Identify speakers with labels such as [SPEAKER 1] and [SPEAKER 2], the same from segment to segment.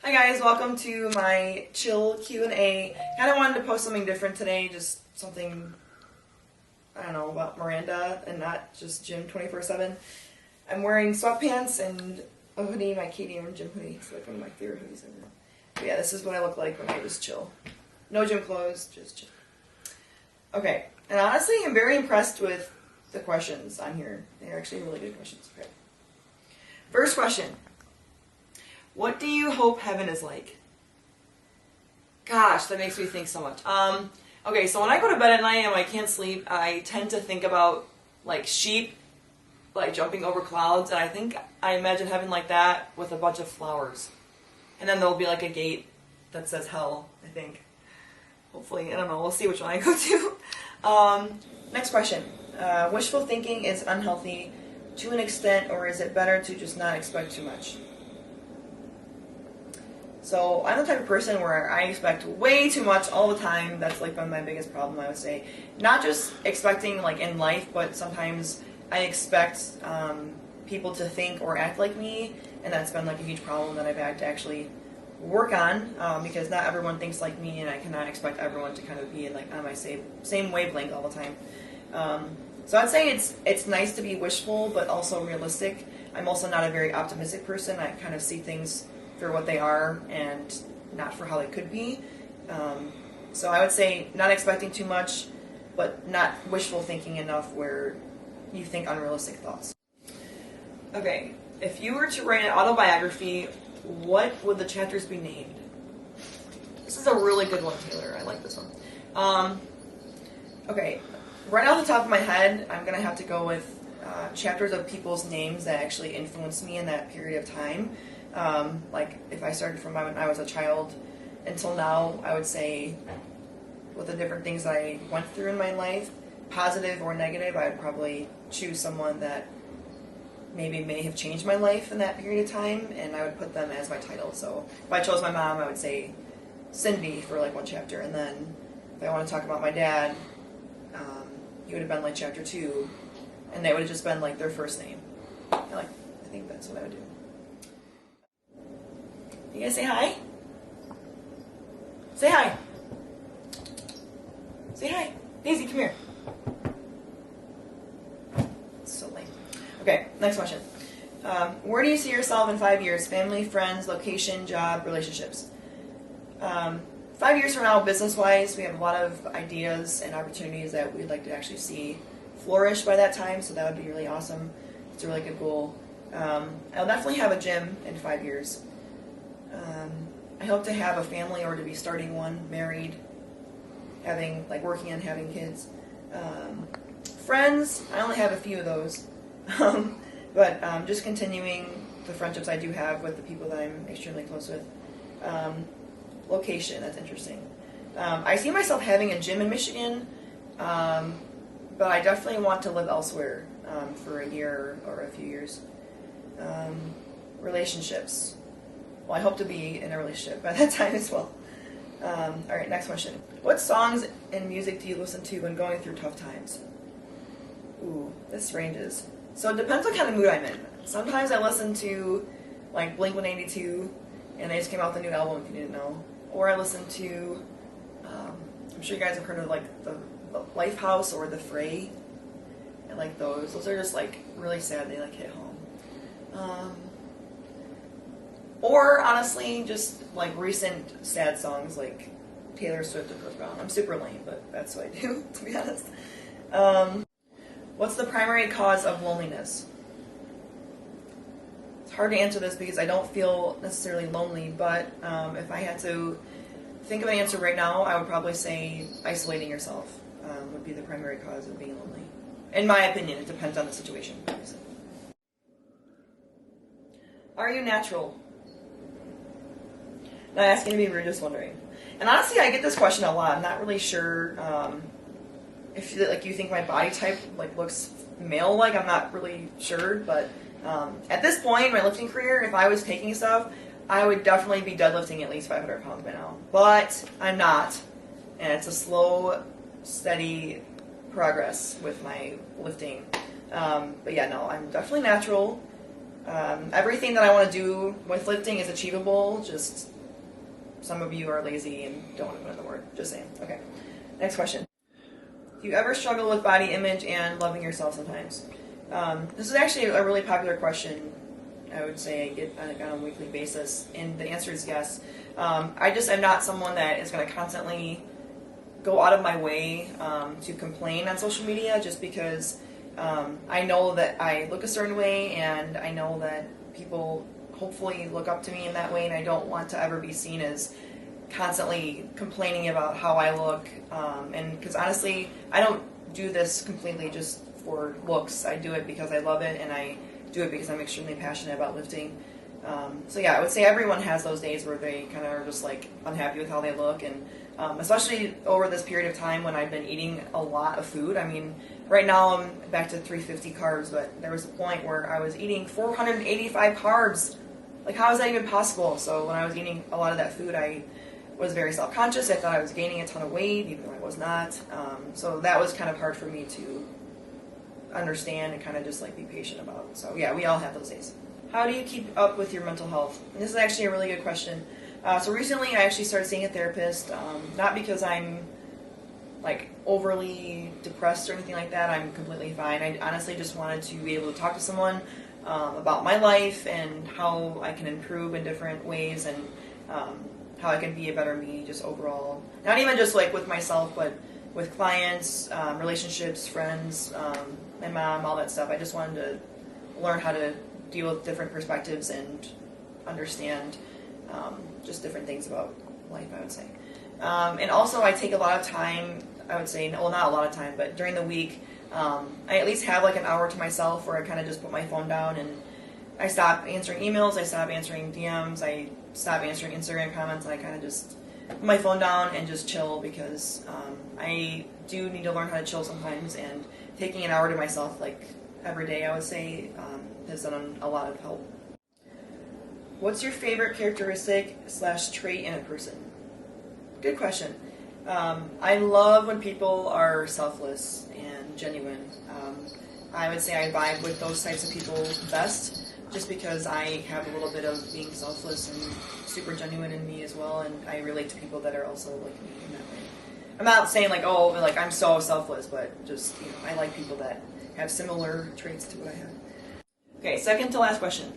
[SPEAKER 1] Hi guys, welcome to my chill Q&A. Kind of wanted to post something different today, just something, I don't know, about Miranda and not just gym 24/7. I'm wearing sweatpants and a hoodie, my Katie and gym hoodie. It's like one of my favorite hoodies ever. But yeah, this is what I look like when I just chill. No gym clothes, just chill. Okay, and honestly, I'm very impressed with the questions on here. They're actually really good questions. Okay. First question. What do you hope heaven is like? Gosh, that makes me think so much. Okay, so when I go to bed at night and I can't sleep, I tend to think about like sheep, like jumping over clouds, and I imagine heaven like that with a bunch of flowers. And then there'll be like a gate that says hell, I think. Hopefully, I don't know, we'll see which one I go to. Next question. Wishful thinking is unhealthy to an extent, or is it better to just not expect too much? So I'm the type of person where I expect way too much all the time. That's like been my biggest problem, I would say. Not just expecting like in life, but sometimes I expect people to think or act like me, and that's been like a huge problem that I've had to actually work on, because not everyone thinks like me, and I cannot expect everyone to kind of be like on my same wavelength all the time. So I'd say it's nice to be wishful, but also realistic. I'm also not a very optimistic person. I kind of see things for what they are and not for how they could be. So I would say not expecting too much, but not wishful thinking enough where you think unrealistic thoughts. Okay, if you were to write an autobiography, what would the chapters be named? This is a really good one, Taylor. I like this one. Okay, right off the top of my head, I'm going to have to go with chapters of people's names that actually influenced me in that period of time. Like if I started from when I was a child until now, I would say with the different things that I went through in my life, positive or negative, I would probably choose someone that maybe may have changed my life in that period of time, and I would put them as my title. So if I chose my mom, I would say Cindy for like one chapter, and then if I want to talk about my dad, he would have been like chapter 2, and they would have just been like their first name. I think that's what I would do. You guys say hi? Say hi. Say hi. Daisy, come here. It's so lame. Okay, next question. Where do you see yourself in 5 years? Family, friends, location, job, relationships. 5 years from now, business-wise, we have a lot of ideas and opportunities that we'd like to actually see flourish by that time, so that would be really awesome. It's a really good goal. I'll definitely have a gym in 5 years. I hope to have a family or to be starting one, married, working and having kids. Friends, I only have a few of those. But just continuing the friendships I do have with the people that I'm extremely close with. Location, that's interesting. I see myself having a gym in Michigan, but I definitely want to live elsewhere for a year or a few years. Relationships. Well, I hope to be in a relationship by that time as well. Alright, next question. What songs and music do you listen to when going through tough times? Ooh, this ranges. So it depends what kind of mood I'm in. Sometimes I listen to like Blink-182, and they just came out with a new album if you didn't know. Or I listen to, I'm sure you guys have heard of like the Lifehouse or The Fray. I like those. Those are just like really sad. They like hit home. Or honestly, just like recent sad songs like Taylor Swift or Chris Brown. I'm super lame, but that's what I do, to be honest. What's the primary cause of loneliness? It's hard to answer this because I don't feel necessarily lonely, but if I had to think of an answer right now, I would probably say isolating yourself would be the primary cause of being lonely. In my opinion, it depends on the situation, obviously. Are you natural? Not asking to be rude, just wondering. And honestly, I get this question a lot. I'm not really sure if you think my body type looks male-like. I'm not really sure, but at this point in my lifting career, if I was taking stuff, I would definitely be deadlifting at least 500 pounds by now. But I'm not, and it's a slow, steady progress with my lifting. But yeah, no, I'm definitely natural. Everything that I want to do with lifting is achievable, just some of you are lazy and don't want to put in the work. Just saying. Okay. Next question. Do you ever struggle with body image and loving yourself sometimes? This is actually a really popular question. I would say I get on a weekly basis, and the answer is yes. I just am not someone that is going to constantly go out of my way to complain on social media, just because I know that I look a certain way, and I know that people hopefully look up to me in that way, and I don't want to ever be seen as constantly complaining about how I look. And because honestly, I don't do this completely just for looks. I do it because I love it, and I do it because I'm extremely passionate about lifting. So yeah, I would say everyone has those days where they kind of are just like unhappy with how they look, and especially over this period of time when I've been eating a lot of food. I mean, right now I'm back to 350 carbs, but there was a point where I was eating 485 carbs. Like, how is that even possible? So when I was eating a lot of that food, I was very self-conscious. I thought I was gaining a ton of weight, even though I was not. So that was kind of hard for me to understand and kind of just like be patient about. So yeah, we all have those days. How do you keep up with your mental health? And this is actually a really good question. So recently I actually started seeing a therapist, not because I'm like overly depressed or anything like that. I'm completely fine. I honestly just wanted to be able to talk to someone about my life and how I can improve in different ways, and how I can be a better me just overall. Not even just like with myself, but with clients, relationships, friends, my mom, all that stuff. I just wanted to learn how to deal with different perspectives and understand just different things about life, I would say. And also I take a lot of time, I would say, well, not a lot of time, but during the week, I at least have like an hour to myself where I kind of just put my phone down and I stop answering emails, I stop answering DMs, I stop answering Instagram comments, and I kind of just put my phone down and just chill, because I do need to learn how to chill sometimes, and taking an hour to myself like every day, I would say, has done a lot of help. What's your favorite characteristic / trait in a person? Good question. I love when people are selfless and genuine. I would say I vibe with those types of people best, just because I have a little bit of being selfless and super genuine in me as well, and I relate to people that are also like me in that way. I'm not saying like, oh, like I'm so selfless, but just, you know, I like people that have similar traits to what I have. Okay, second to last question.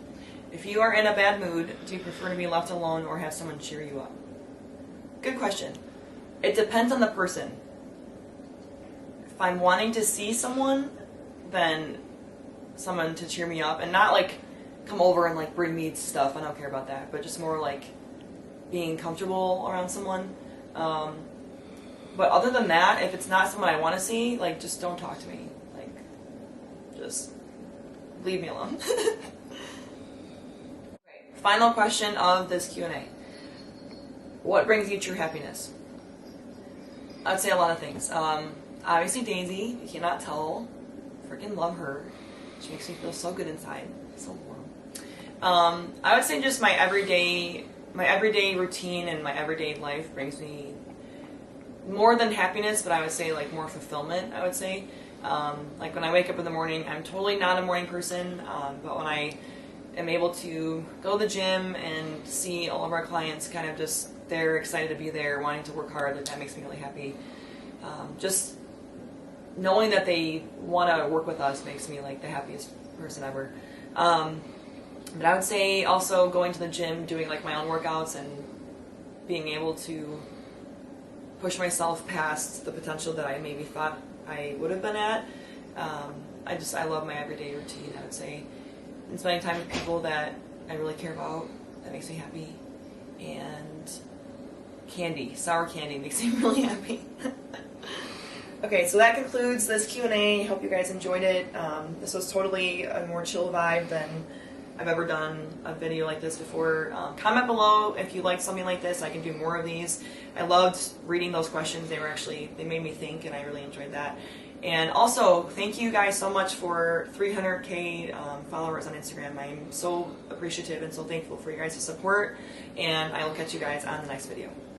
[SPEAKER 1] If you are in a bad mood, do you prefer to be left alone or have someone cheer you up? Good question. It depends on the person. If I'm wanting to see someone, then someone to cheer me up, and not like come over and like bring me stuff. I don't care about that, but just more like being comfortable around someone. But other than that, if it's not someone I want to see, like, just don't talk to me. Like, just leave me alone. Final question of this Q&A. What brings you true happiness? I'd say a lot of things. Obviously Daisy, you cannot tell. Freaking love her. She makes me feel so good inside. So warm. I would say just my everyday routine and my everyday life brings me more than happiness, but I would say like more fulfillment, I would say. Like when I wake up in the morning, I'm totally not a morning person, but when I am able to go to the gym and see all of our clients kind of just, they're excited to be there, wanting to work hard, that makes me really happy. Just knowing that they want to work with us makes me like the happiest person ever. But I would say also going to the gym, doing like my own workouts, and being able to push myself past the potential that I maybe thought I would have been at. I love my everyday routine, I would say. And spending time with people that I really care about, that makes me happy. And candy, sour candy makes me really happy. Okay, so that concludes this Q&A. Hope you guys enjoyed it. This was totally a more chill vibe than I've ever done a video like this before. Comment below if you like something like this. I can do more of these. I loved reading those questions. They made me think, and I really enjoyed that. And also, thank you guys so much for 300K followers on Instagram. I'm so appreciative and so thankful for your guys' support, and I will catch you guys on the next video.